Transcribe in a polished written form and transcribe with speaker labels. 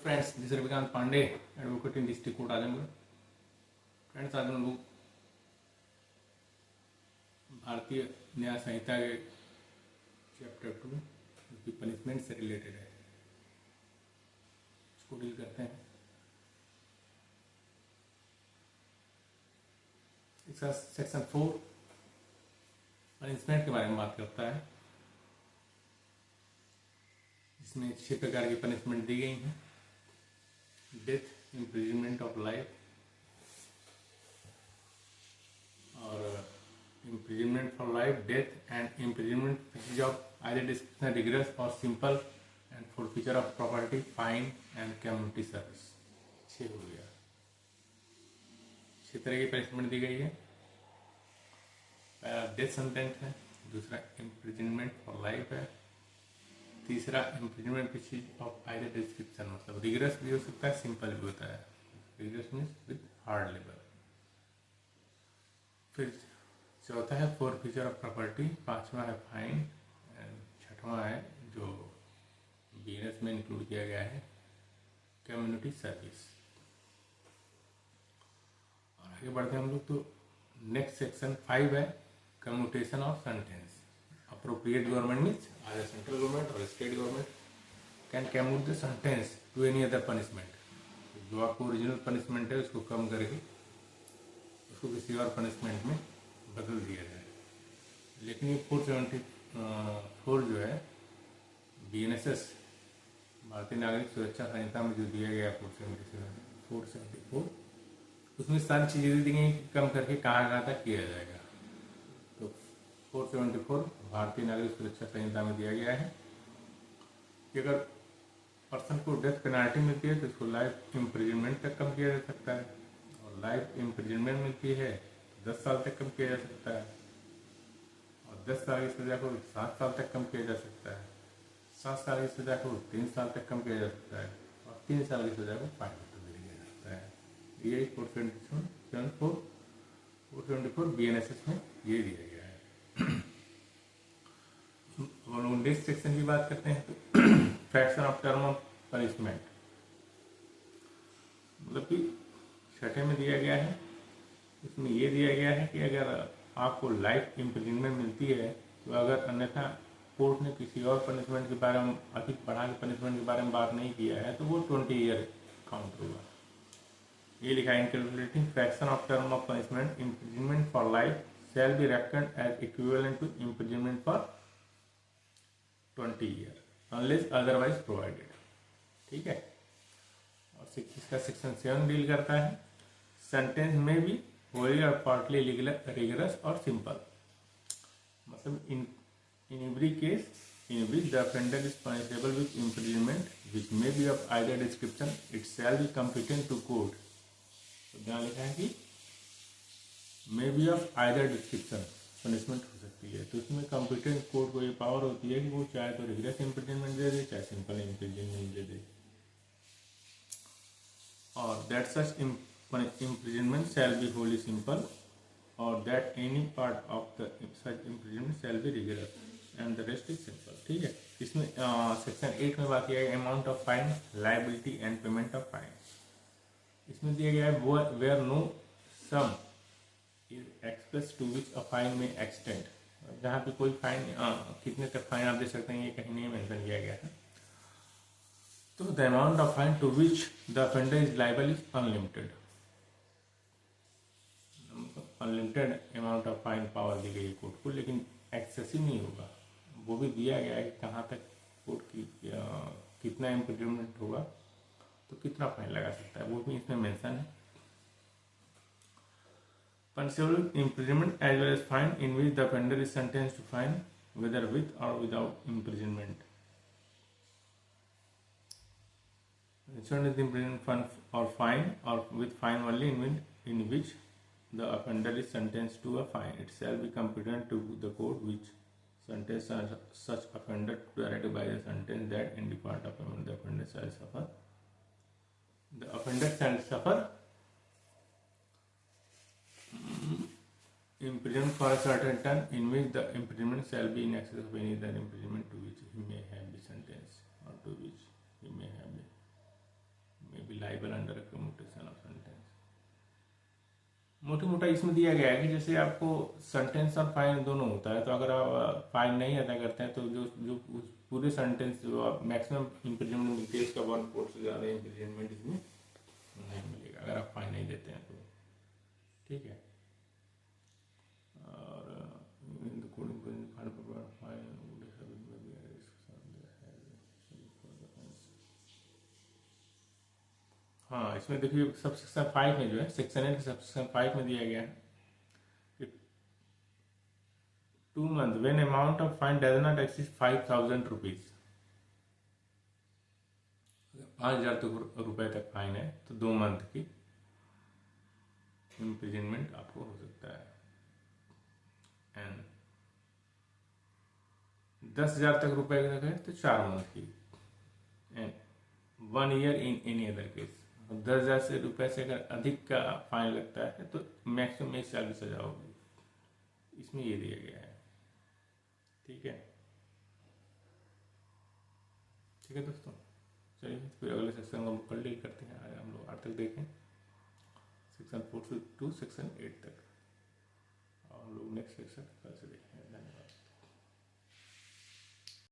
Speaker 1: Friends, this is Ravikant Pandey, advocate in district court Azamgarh. Friends, आज हम लोग भारतीय न्याय संहिता के चैप्टर 2 जो कि पनिशमेंट से रिलेटेड है उसको डील करते हैं। इसका सेक्शन 4 पनिशमेंट के बारे में बात करता है, जिसमें 6 प्रकार की पनिशमेंट दी गई हैं। डेथ, इम्प्रिजनमेंट ऑफ लाइफ और imprisonment for life, death and imprisonment which is of either discretion, rigorous or simple, and forfeiture of property, fine and community service। 6 हो गया। 6 तरह की पनिशमेंट दी गई है। पहला डेथ सेंटेंस है, दूसरा imprisonment for life है, तीसरा imprisonment which is of either description, मतलब rigorous भी हो सकता है, simple भी होता है। rigorous means with hard labor। फिर चौथा है फॉरफीचर ऑफ प्रॉपर्टी, पांचवा है फाइन, छठवां है जो बीएनएस में इंक्लूड किया गया है कम्युनिटी सर्विस। और आगे बढ़ते हैं हम लोग, तो नेक्स्ट सेक्शन 5 है commutation of sentence. Appropriate government means either central government और state government can commute the sentence to any other punishment. जो आपको ओरिजिनल पनिशमेंट है उसको कम करके उसको किसी और पनिशमेंट में बदल दिया जाए। लेकिन ये 474 जो है BNSS भारतीय नागरिक सुरक्षा संहिता में जो दिया गया 474 उसमें सारी चीज़ें दी गई कम करके कहाँ तक किया जाएगा। तो 474 भारतीय नागरिक सुरक्षा संहिता में दिया गया है कि अगर पर्सन को डेथ पेनाल्टी मिलती है तो उसको लाइफ इम्प्रिजनमेंट तक कम किया जा सकता है, और लाइफ इम्प्रिजनमेंट मिलती है 10 साल तक कम किया जा सकता है, और 10 साल की सजा को 7 साल तक कम किया जा सकता है, 7 साल की सजा को 3 साल तक कम किया जा सकता है, और 3 साल की सजा को 5 साल तक किया जा सकता है। ये 474 BNSS में ये दिया गया है। हम लोग नेक्स्ट सेक्शन की बात करते हैं, तो fraction of term of punishment, मतलब कि 6 में दिया गया है। इसमें ये दिया गया है कि अगर आपको लाइफ इम्प्रिजनमेंट मिलती है तो अगर अन्यथा कोर्ट ने किसी और पनिशमेंट के बारे में, अधिक बढ़ा के पनिशमेंट के बारे में बात नहीं किया है, तो वो 20 ईयर काउंट होगा। ये लिखा है, in calculating fraction of term of punishment, imprisonment for life shall be reckoned as equivalent to imprisonment for 20 year unless otherwise provided. ठीक है। और इसका सेक्शन 7 डील करता है सेंटेंस में भी wholly or partly rigorous or simple, मतलब in every case in which the offender is punishable with imprisonment which may be of either description, it shall be competent to court। तो यहाँ लिखा है कि may be of either description punishment हो सकती है, तो इसमें कॉम्पिटेंट कोर्ट को ये पावर होती है कि वो चाहे तो रिगरस इम्प्रिजनमेंट दे दे, चाहे सिंपल इम्प्रिजनमेंट दे दे। और that such imprisonment shall be wholly simple, or that any part of the such imprisonment shall be rigorous and the rest is simple। ठीक है। इसमें सेक्शन 8 में बात किया गया amount of fine, liability and payment of fine. इसमें दिया गया है where no sum is expressed to which a fine may extend, जहाँ पे कोई फाइन कितने तक फाइन आप दे सकते हैं ये कहीं नहीं मेंशन किया गया है। तो the amount of fine to which the offender is liable is unlimited. Unlimited amount of fine power दी गई कोर्ट को, लेकिन एक्सेसिव नहीं होगा। वो भी दिया गया है कि कहाँ तक कोर्ट की कितना इम्प्रिजनमेंट होगा तो कितना फाइन लगा सकता है, वो भी इसमें मेंशन है। Punishable imprisonment as well as fine in which the offender is sentenced to fine whether with or without imprisonment. Imprisonment or fine or with fine only in which the offender is sentenced to a fine, it shall be competent to the court which sentence such offender to directed by the sentence that in default of payment the offender shall suffer imprisonment for a certain term in which the imprisonment shall be in excess of any other imprisonment to which he may have been sentenced or to which he may have been मोटी मोटा इसमें दिया गया है कि जैसे आपको sentence और फाइन दोनों होता है, तो अगर आप फाइन नहीं अदा करते हैं तो जो जो उस पूरे सेंटेंस जो आप मैक्सिमम इम्प्रिजनमेंट मिलती है इसका 1/4 से ज़्यादा इम्प्रिजनमेंट इसमें नहीं मिलेगा अगर आप फाइन नहीं देते हैं तो। ठीक है। और हाँ, इसमें देखिए सब सेक्शन 5 में जो है, सेक्शन 8 सेक्शन 5 में दिया गया है कि 2 months when amount of fine does not exceed 5,000 rupees। 5,000 रुपए तक फाइन है तो 2 मंथ की इम्प्रिजनमेंट आपको हो सकता है। एंड 10,000 तक रुपए तक है तो 4 मंथ की। And 1 year in any other case. 10,000 से रुपए से अगर अधिक का फाइन लगता है तो मैक्सिमम 1 साल की सजा होगी, इसमें ये दिया गया है। ठीक है, ठीक है दोस्तों, चलिए फिर अगले सेक्शन को हम कल डील करते हैं। आज हम लोग 8 तक देखें, सेक्शन 4 से 2 सेक्शन 8 तक, और हम लोग नेक्स्ट सेक्शन कल से देखेंगे। धन्यवाद।